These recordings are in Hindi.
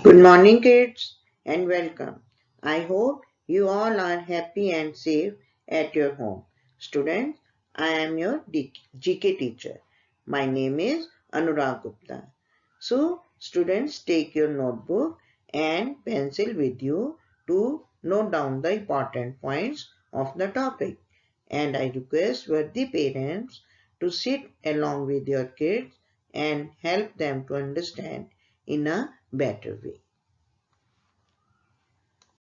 Good morning, kids, and welcome. I hope you all are happy and safe at your home. Students, I am your GK teacher. My name is Anurag Gupta. So, students, take your notebook and pencil with you to note down the important points of the topic. And I request worthy parents to sit along with your kids and help them to understand in a better way.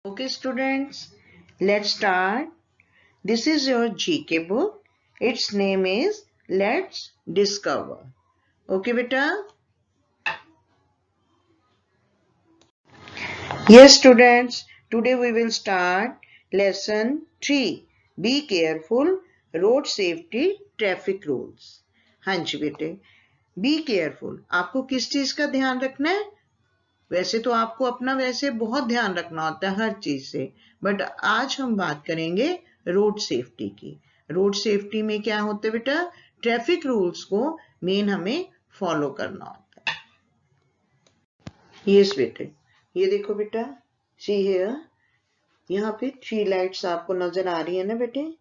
Okay, students, let's start. This is your GK book. Its name is Let's Discover. Okay, beta? Yes, students, today we will start lesson 3. Be careful, road safety, traffic rules. हाँ जी बेटे, बी केयरफुल. आपको किस चीज का ध्यान रखना है? वैसे तो आपको अपना वैसे बहुत ध्यान रखना होता है हर चीज से, बट आज हम बात करेंगे रोड सेफ्टी की. रोड सेफ्टी में क्या होता है बेटा? ट्रैफिक रूल्स को मेन हमें फॉलो करना होता है. यस बेटे, ये देखो बेटा, सी हियर, यहाँ पे 3 लाइट्स आपको नजर आ रही है ना बेटे?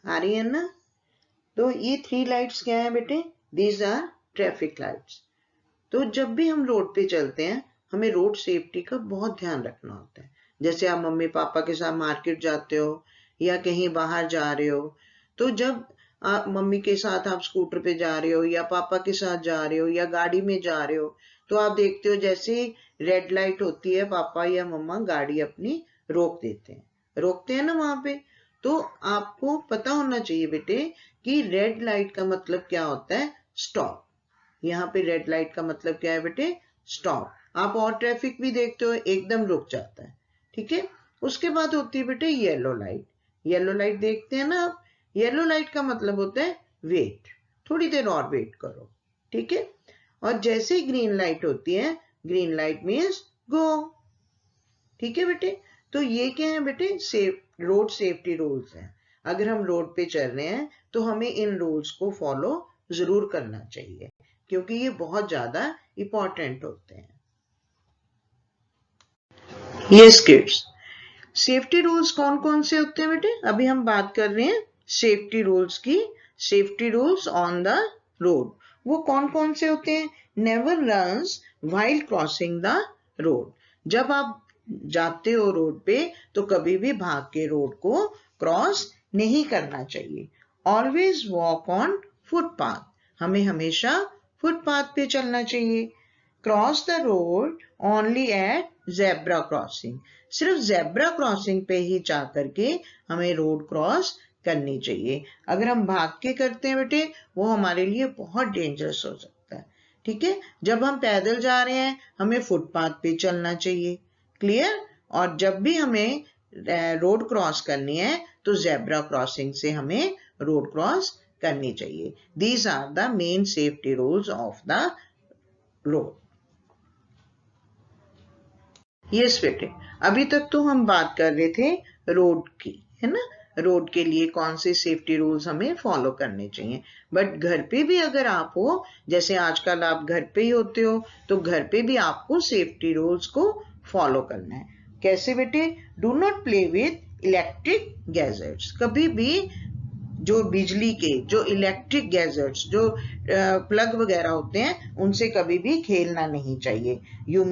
आ रही है ना? तो ये 3 लाइट्स क्या है बेटे? These are traffic lights. तो जब भी हम रोड पे चलते हैं, हमें रोड सेफ्टी का बहुत ध्यान रखना होता है. जैसे आप मम्मी पापा के साथ मार्केट जाते हो या कहीं बाहर जा रहे हो, तो जब आप मम्मी के साथ आप स्कूटर पे जा रहे हो या पापा के साथ जा रहे हो या गाड़ी में जा रहे हो, तो आप देखते हो जैसे रेड लाइट होती है, पापा या मम्मा गाड़ी अपनी रोकते हैं ना वहां पे. तो आपको पता होना चाहिए बेटे कि रेड लाइट का मतलब क्या होता है? स्टॉप. यहाँ पे रेड लाइट का मतलब क्या है बेटे? स्टॉप. आप और ट्रैफिक भी देखते हो, एकदम रुक जाता है. ठीक है. उसके बाद होती है बेटे येलो लाइट. येलो लाइट देखते हैं ना आप? येलो लाइट का मतलब होता है वेट, थोड़ी देर और वेट करो. ठीक है. और जैसे ही ग्रीन लाइट होती है, ग्रीन लाइट मीन्स गो. ठीक है बेटे. तो ये क्या है बेटे? रोड सेफ्टी रूल्स हैं. अगर हम रोड पे चल रहे हैं तो हमें इन रूल्स को फॉलो जरूर करना चाहिए, क्योंकि ये बहुत ज्यादा इंपॉर्टेंट होते हैं. यस किड्स, सेफ्टी रूल्स कौन कौन से होते हैं बेटे? अभी हम बात कर रहे हैं सेफ्टी रूल्स की. Safety rules on the road, वो कौन कौन से होते हैं? Never runs while crossing the road. जब आप जाते हो रोड पे तो कभी भी भाग के रोड को क्रॉस नहीं करना चाहिए. ऑलवेज वॉक ऑन फुटपाथ, हमें हमेशा फुटपाथ पे चलना चाहिए. Cross the road only at zebra crossing, सिर्फ जेब्रा क्रॉसिंग पे ही जा करके हमें रोड क्रॉस करनी चाहिए. अगर हम भाग के करते हैं बेटे, वो हमारे लिए बहुत डेंजरस हो सकता है. ठीक है. जब हम पैदल जा रहे हैं, हमें फुटपाथ पे चलना चाहिए. क्लियर. और जब भी हमें रोड क्रॉस करनी है तो जेब्रा क्रॉसिंग से हमें रोड क्रॉस करनी चाहिए. These are the main safety rules of the road. Yes बेटे, अभी तक तो हम बात कर रहे थे रोड की, है ना? रोड के लिए कौन से सेफ्टी रूल्स हमें फॉलो करने चाहिए. बट घर पे भी अगर आप हो, जैसे आजकल आप घर पे ही होते हो, तो घर पे भी आपको सेफ्टी रूल्स को फॉलो करना है. कैसे बेटे? Do not play with electric gadgets. कभी भी जो बिजली के, जो इलेक्ट्रिक गैजेट्स, जो प्लग वगैरह होते हैं, उनसे कभी भी खेलना नहीं चाहिए. You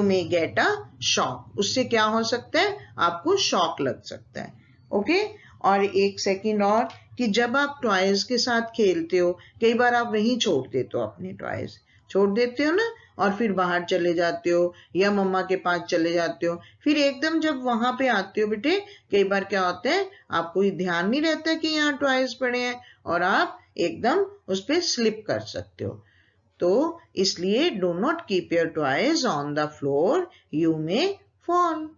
may get a shock. उससे क्या हो सकता है? आपको शॉक लग सकता है. ओके. और एक सेकंड और, कि जब आप टॉयज के साथ खेलते हो, कई बार आप वहीं छोड़ देते हो, अपने टॉयज छोड़ देते हो ना, और फिर बाहर चले जाते हो या मम्मा के पास चले जाते हो. फिर एकदम जब वहां पे आते हो बेटे, कई बार क्या होता है, आपको ध्यान नहीं रहता कि यहाँ टॉयज पड़े हैं और आप एकदम उस पर स्लिप कर सकते हो. तो इसलिए do not keep your toys on the floor, you may fall.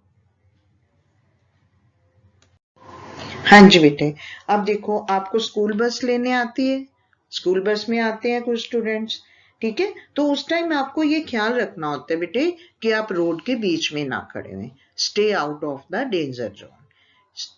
हाँ जी बेटे, अब देखो, आपको स्कूल बस लेने आती है, स्कूल बस में आते हैं कुछ स्टूडेंट्स. ठीक है. तो उस टाइम आपको ये ख्याल रखना होता है बेटे कि आप रोड के बीच में ना खड़े हुए. Stay out of the danger zone.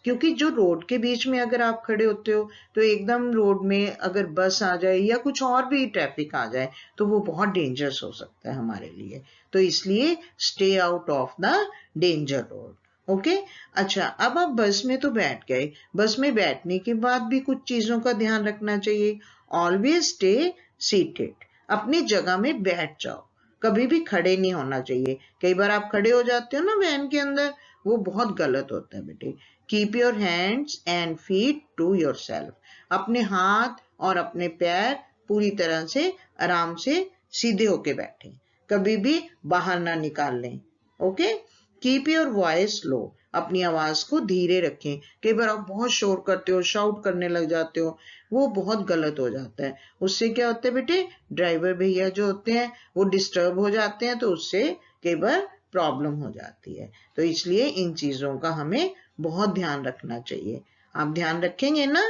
क्योंकि जो रोड के बीच में अगर आप खड़े होते हो तो एकदम रोड में अगर बस आ जाए या कुछ और भी ट्रैफिक आ जाए तो वो बहुत डेंजरस हो सकता है हमारे लिए। तो इसलिए stay out of the danger road. Okay अच्छा, अब आप बस में तो बैठ गए, बस में बैठने के बाद भी कुछ चीजों का ध्यान रखना चाहिए। ऑलवेज स्टे सीटेड, अपनी जगह में बैठ जाओ, कभी भी खड़े नहीं होना चाहिए। कई बार आप खड़े हो जाते हो ना वैन के अंदर, वो बहुत गलत होता है बेटे। Keep your hands and feet to yourself, अपने हाथ और अपने पैर पूरी तरह से आराम से सीधे होके बैठे, कभी भी बाहर ना निकाल लें। ओके, कीप योर वॉइस लो, अपनी आवाज को धीरे रखें। कई बार आप बहुत शोर करते हो, शाउट करने लग जाते हो, वो बहुत गलत हो जाता है। उससे क्या होता है बेटे, ड्राइवर भैया जो होते हैं वो डिस्टर्ब हो जाते हैं, तो उससे कई बार प्रॉब्लम हो जाती है। तो इसलिए इन चीजों का हमें बहुत ध्यान रखना चाहिए। आप ध्यान रखेंगे ना,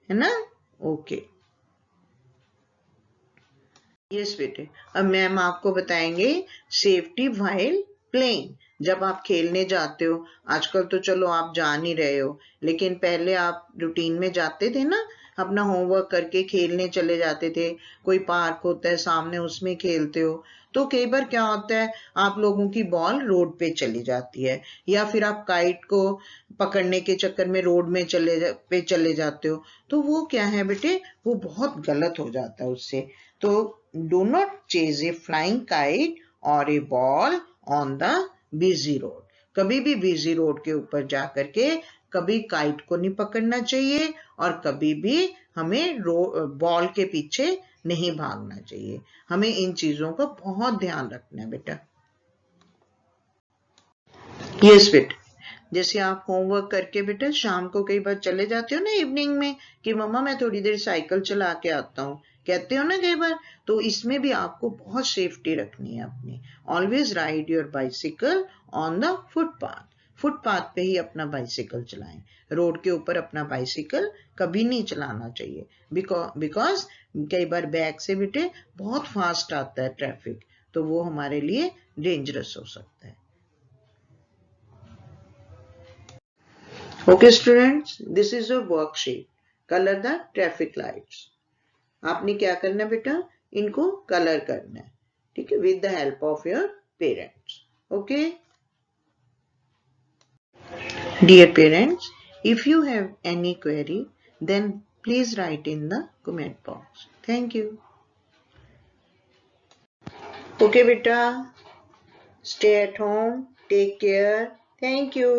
है ना? ओके यस बेटे, अब मैम आपको बताएंगे सेफ्टी व्हाइल प्लेइंग। जब आप खेलने जाते हो, आजकल तो चलो आप जा नहीं रहे हो, लेकिन पहले आप रूटीन में जाते थे ना, अपना होमवर्क करके खेलने चले जाते थे। कोई पार्क होता है सामने, उसमें खेलते हो। तो कई बार क्या होता है, आप लोगों की बॉल रोड पे चली जाती है, या फिर आप काइट को पकड़ने के चक्कर में रोड में चले जाते हो। तो वो क्या है बेटे, वो बहुत गलत हो जाता है उससे। तो do not chase a flying kite or a ball on the busy road. कभी भी बिजी रोड के ऊपर जाकर के कभी काइट को नहीं पकड़ना चाहिए, और कभी भी हमें बॉल के पीछे नहीं भागना चाहिए। हमें इन चीजों का बहुत ध्यान रखना है बेटा। यस बेटा, जैसे आप होमवर्क करके बेटा शाम को कई बार चले जाते हो ना इवनिंग में, कि मम्मा मैं थोड़ी देर साइकिल चला के आता हूँ, कहते हो ना कई बार, तो इसमें भी आपको बहुत सेफ्टी रखनी है अपनी। Always ride your bicycle on the footpath, footpath पे ही अपना बाइसिकल चलाएं। रोड के ऊपर अपना बाइसिकल कभी नहीं चलाना चाहिए, बिकॉज कई बार बैक से बेटे बहुत फास्ट आता है ट्रैफिक, तो वो हमारे लिए डेंजरस हो सकता है। Okay students, this is your worksheet. Color the traffic lights. आपने क्या करना है बेटा, इनको कलर करना है, ठीक है, with the help of your parents. Okay? Dear parents, if you have any query, then please write in the comment box. Thank you. Okay beta, stay at home, take care. Thank you.